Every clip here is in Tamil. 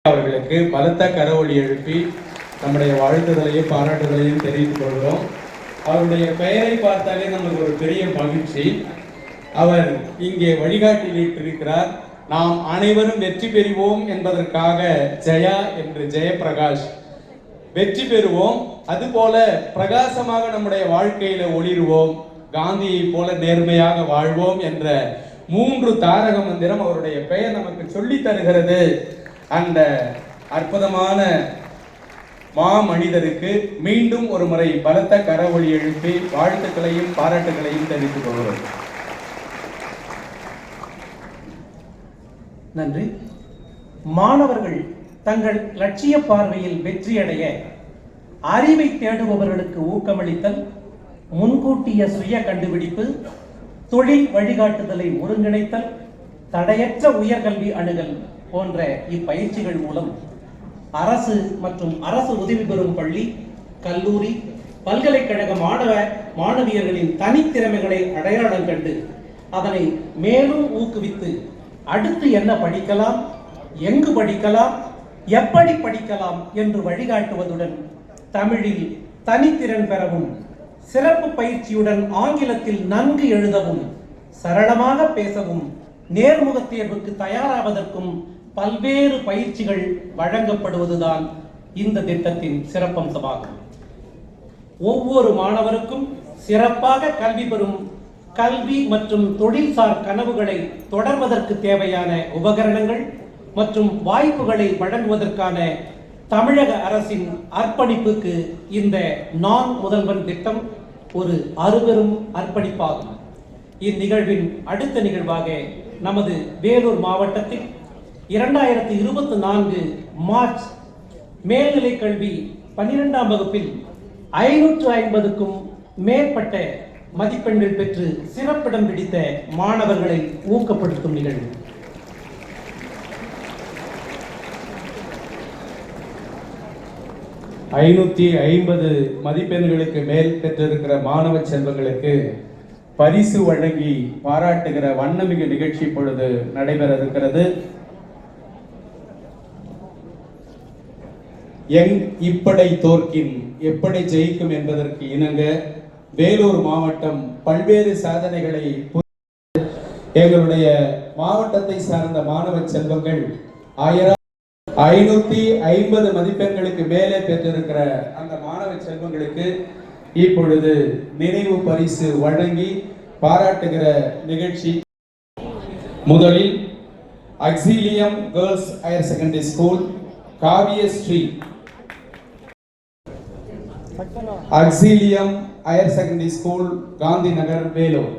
அவர்களுக்கு பலத்த கரவொலி எழுப்பி நம்முடைய வாழ்த்துதலையும் பாராட்டுதலையும் தெரிவித்துக் கொள்கிறோம். அவருடைய பெயரை பார்த்தாலே நமக்கு ஒரு பெரிய மகிழ்ச்சி. அவர் இங்கே வழிகாட்டியிருக்கிறார். நாம் அனைவரும் வெற்றி பெறுவோம் என்பதற்காக ஜெயா என்று ஜெயபிரகாஷ் வெற்றி பெறுவோம், அதுபோல பிரகாசமாக நம்முடைய வாழ்க்கையில ஒளிருவோம், காந்தியை போல நேர்மையாக வாழ்வோம் என்ற 3 தாரக மந்திரம் அவருடைய பெயர் நமக்கு சொல்லி தருகிறது. அந்த அற்புதமான மனிதருக்கு மீண்டும் ஒரு முறை பலத்த கரவொலி எழுப்பி வாழ்த்துக்களையும் பாராட்டுகளையும் தெரிவித்துக் கொள்கிறோம். நன்றி. மாணவர்கள் தங்கள் லட்சிய பார்வையில் வெற்றியடைய அறிவை தேடுபவர்களுக்கு ஊக்கமளித்தல், முன்கூட்டிய சுய கண்டுபிடிப்பு, தொழில் வழிகாட்டுதலை ஒருங்கிணைத்தல், தடையற்ற உயர்கல்வி அணுகல் போன்ற இப்பயிற்சிகள் மூலம் அரசு மற்றும் அரசு உதவி பெறும் பள்ளி, கல்லூரி, பல்கலைக்கழக மாணவியர்களின் தனித்திறமைகளை அடையாளம் கண்டு அதனை மேலும் ஊக்குவித்து அடுத்து என்ன படிக்கலாம், எங்கு படிக்கலாம், எப்படி படிக்கலாம் என்று வழிகாட்டுவதுடன் தமிழில் தனித்திறன் பெறவும், சிறப்பு பயிற்சியுடன் ஆங்கிலத்தில் நன்கு எழுதவும், சரளமாக பேசவும், நேர்முக தேர்வுக்கு தயாராவதற்கும் பல்வேறு பயிற்சிகள் வழங்கப்படுவதுதான் இந்த திட்டத்தின் சிறப்பம்சமாகும். ஒவ்வொரு மாணவருக்கும் சிறப்பாக கல்வி பெறும் கல்வி மற்றும் தொழில்சார் கனவுகளை தொடர்வதற்கு தேவையான உபகரணங்கள் மற்றும் வாய்ப்புகளை வழங்குவதற்கான தமிழக அரசின் அர்ப்பணிப்புக்கு இந்த நான் முதல்வன் திட்டம் ஒரு அருபெரும் அர்ப்பணிப்பாகும். இந்நிகழ்வின் அடுத்த நிகழ்வாக நமது வேலூர் மாவட்டத்தில் 2024 மார்ச் மேல்நிலை கல்வி 12ஆம் வகுப்பில் 550க்கும் மேற்பட்ட மதிப்பெண்கள் பெற்று சிறப்பிடம் பிடித்த மாணவர்களை ஊக்கப்படுத்தும் நிகழ்வு. ஐநூத்தி 50 மதிப்பெண்களுக்கு மேல் பெற்றிருக்கிற மாணவ செல்வங்களுக்கு பரிசு வழங்கி பாராட்டுகிற வண்ணமிகு நிகழ்ச்சி இப்பொழுது நடைபெற இருக்கிறது. இப்படை தோற்கின் எப்படி ஜெயிக்கும் என்பதற்கு இணங்க வேலூர் மாவட்டம் பல்வேறு சாதனைகளை எங்களுடைய மாவட்டத்தை சார்ந்த மாணவ செல்வங்கள் 550 மதிப்பெண்களுக்கு மேலே பெற்றிருக்கிற அந்த மாணவ செல்வங்களுக்கு இப்பொழுது நினைவு பரிசு வழங்கி பாராட்டுகிற நிகழ்ச்சி. முதலில் Auxilium girls higher secondary school, Kaviyasri Auxilium higher secondary school, Gandhi Nagar, Vellore.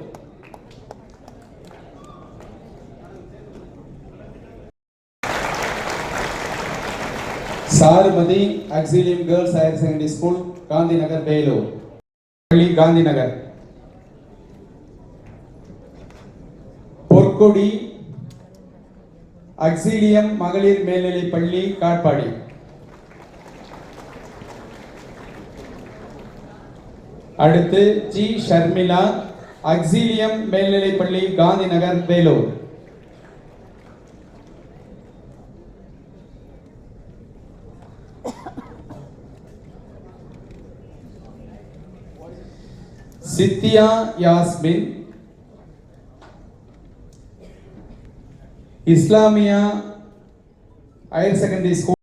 Charumathi Auxilium girls higher secondary school, Gandhi Nagar, Vellore. Gandhi Nagar. Porkodi Auxilium மகளிர் மேல்நிலை பள்ளி, காட்பாடி. அடுத்து ஜி ஷர்மிளா அக்ஸிலியம் மேல்நிலை பள்ளி, Gandhi Nagar, Vellore. Sithiya Yasmin Islamia higher secondary school,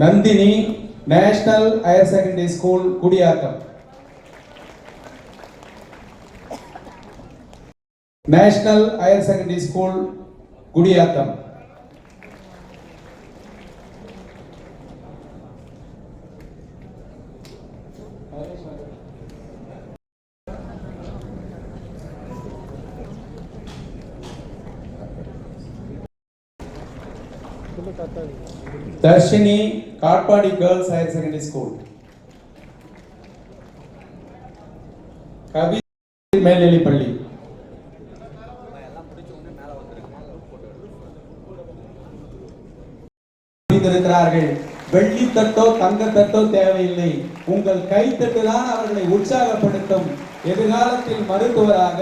Nandhini national higher secondary school, Gudiyatham. National higher secondary school, Gudiyatham. Dharshini Katpadi girls higher secondary school, Kavi மேல்நிலை பள்ளி. வெள்ளி தட்டோ தங்க தட்டோ தேவையில்லை, உங்கள் கைத்தட்டு தான் அவர்களை உற்சாகப்படுத்தும். எதிர்காலத்தில் மருத்துவராக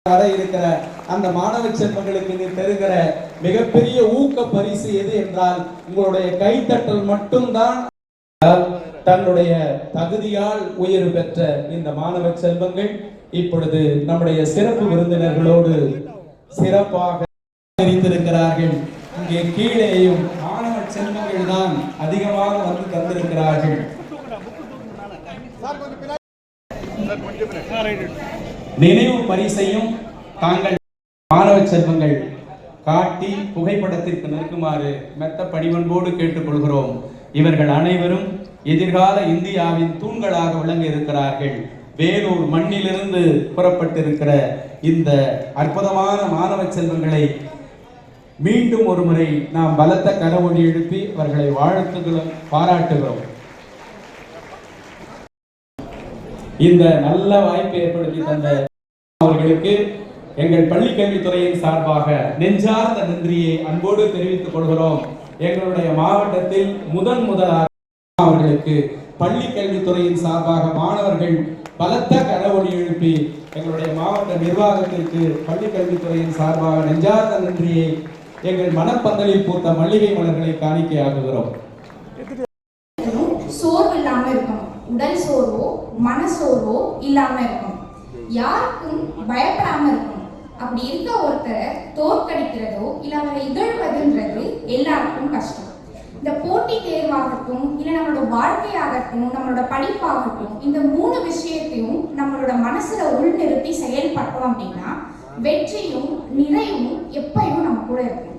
வர இருக்கிற அந்த மாணவ செல்வங்களுக்கு நீ தருகிற மிகப்பெரிய ஊக்க பரிசு எது என்றால் உங்களுடைய கைத்தட்டல் மட்டும்தான். தன்னுடைய தகுதியால் உயர்வு பெற்ற இந்த மாணவ செல்வங்கள் இப்பொழுது நம்முடைய சிறப்பு விருந்தினர்களோடு சிறப்பாக இருக்கிறார்கள். இங்கே கீழேயும் மாணவ செல்வங்கள் தான் அதிகமாக வந்து தந்திருக்கிறார்கள். நினைவு பரிசையும் தாங்கள் மாணவ செல்வங்கள் காட்டி புகைப்படத்திற்கு நிற்குமாறு மெத்த பணிவன்போடு கேட்டுக்கொள்கிறோம். இவர்கள் அனைவரும் எதிர்கால இந்தியாவின் தூண்களாக விளங்க இருக்கிறார்கள். வேலூர் மண்ணிலிருந்து புறப்பட்டிருக்கிற இந்த அற்புதமான மாணவ செல்வங்களை மீண்டும் ஒரு முறை நாம் பலத்த கரவொலி எழுப்பி அவர்களை வாழ்த்துகிறோம், பாராட்டுகிறோம். இந்த நல்ல வாய்ப்பை ஏற்படுத்தி தந்த அவர்களுக்கு எங்கள் பள்ளிக்கல்வித்துறையின் சார்பாக நெஞ்சார்ந்த நன்றியை அன்போடு தெரிவித்துக் கொள்கிறோம். எங்களுடைய மாவட்டத்தில் முதலாக அவர்களுக்கு பள்ளிக்கல்வித்துறையின் சார்பாக மாணவர்கள் பலத்த கரவொலி எழுப்பி எங்களுடைய மாவட்ட நிர்வாகத்திற்கு பள்ளிக்கல்வித்துறையின் சார்பாக நெஞ்சார்ந்த நன்றியை எங்கள் மனப்பந்தலில் பூத்த மல்லிகை மலர்களை காணிக்கையாக்குகிறோம். சோர்வு இல்லாம இருக்கணும், உடல் சோர்வோ மனசோர்வோ இல்லாம இருக்கணும், யாருக்கும் பயப்படாம இருக்கணும். அப்படி இருக்க ஒருத்தரை தோற்கடிக்கிறதோ இல்ல அவரை இகழ்வதுன்றது எல்லாருக்கும் கஷ்டம். இந்த போட்டி தேர்வாகட்டும் இல்ல நம்மளோட வாழ்க்கையாகட்டும் நம்மளோட படிப்பாகட்டும், இந்த 3 விஷயத்தையும் நம்மளோட மனசுல உள்நிறுத்தி செயல்பட்டோம் அப்படின்னா வெற்றியும் நிறைவும் எப்பயும் நம்ம கூட இருக்கும்.